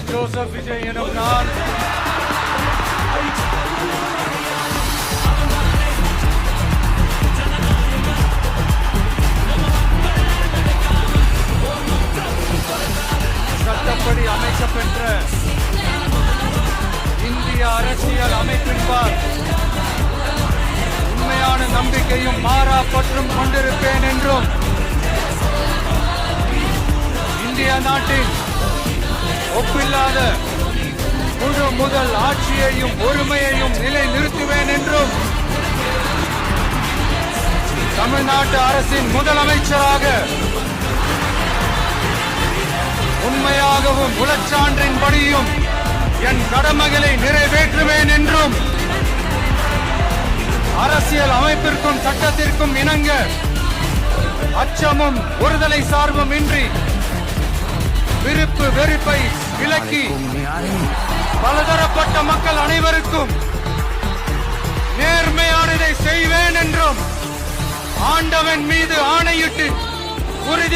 Joseph Vijay எனும் நான் சட்டப்படி அமைக்கப்பெற்ற இந்திய அரசியல் அமைப்பின்பால் உண்மையான நம்பிக்கையும் மாறா பற்றும் கொண்டிருப்பேன் என்றும் இந்திய நாட்டின் ஒப்பில்லாத முழு முதல் ஆட்சியையும் ஒருமையையும் நிலை நிறுத்துவேன் என்றும் தமிழ்நாட்டு அரசின் முதலமைச்சராக உண்மையாகவும் உளச்சான்றின்படியும் என் கடமைகளை நிறைவேற்றுவேன் என்றும் அரசியல் அமைப்பிற்கும் சட்டத்திற்கும் இணங்க அச்சமும் ஒருதலை சார்பும் இன்றி விருப்பு வெறுப்பை விலக்கி பலதரப்பட்ட மக்கள் அனைவருக்கும் நேர்மையானதை செய்வேன் என்றும் ஆண்டவன் மீது ஆணையிட்டு உறுதி